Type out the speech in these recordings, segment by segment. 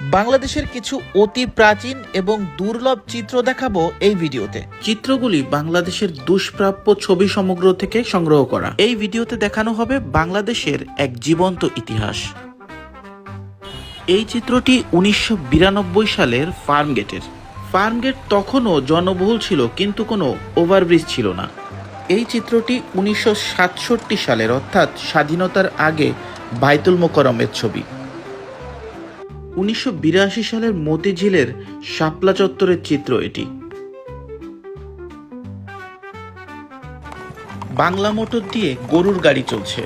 বাংলাদেশের কিছু অতি প্রাচীন এবং দুর্লভ চিত্র দেখাবো এই ভিডিওতে। চিত্রগুলি বাংলাদেশের দুষ্প্রাপ্য ছবি সমগ্র থেকে সংগ্রহ করা। এই ভিডিওতে দেখানো হবে বাংলাদেশের এক জীবন্ত ইতিহাস। এই চিত্রটি 1992 সালের ফার্মগেটের। ফার্মগেট তখনও জনবহুল ছিল, কিন্তু কোনো ওভারব্রিজ ছিল না। এই চিত্রটি 1967 সালের, অর্থাৎ স্বাধীনতার আগে বায়তুল মোকাররমের ছবি। 1982 সালের মতিঝিলের শাপলা চত্বরের চিত্র এটি। বাংলা মোটর দিয়ে গরুর গাড়ি চলছে।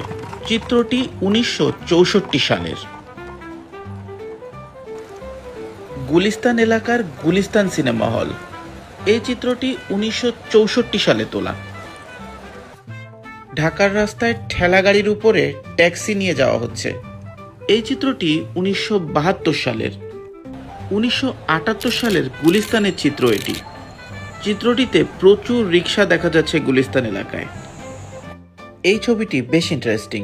চিত্রটি 1964 সালের। গুলিস্তান এলাকার গুলিস্তান সিনেমা হল। এই চিত্রটি 1964 সালে তোলা। ঢাকার রাস্তায় ঠেলা গাড়ির উপরে ট্যাক্সি নিয়ে যাওয়া হচ্ছে। এই চিত্রটি 1972 সালের। 1978 সালের গুলিস্তানের চিত্র এটি। চিত্রটিতে প্রচুর রিক্সা দেখা যাচ্ছে গুলিস্তান এলাকায়। এই ছবিটি বেশ ইন্টারেস্টিং।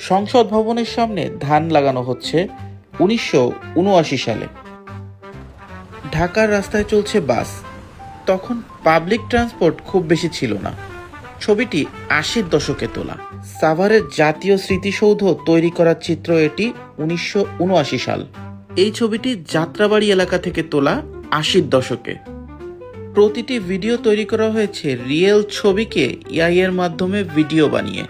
সংসদ ভবনের সামনে ধান লাগানো হচ্ছে 1979 সালে। ঢাকার রাস্তায় চলছে বাস। তখন পাবলিক ট্রান্সপোর্ট খুব বেশি ছিল না। ছবিটি 80-র দশকে তোলা। সাভারের জাতীয় স্মৃতিসৌধ তৈরি করার চিত্র এটি 1979 সাল। এই ছবিটি যাত্রাবাড়ি এলাকা থেকে তোলা 80-র দশকে। প্রতিটি ভিডিও তৈরি করা হয়েছে রিয়েল ছবিকে এআই এর মাধ্যমে ভিডিও বানিয়ে।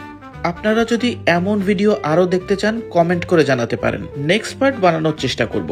আপনারা যদি এমন ভিডিও আরও দেখতে চান, কমেন্ট করে জানাতে পারেন। নেক্সট পার্ট বানানোর চেষ্টা করব।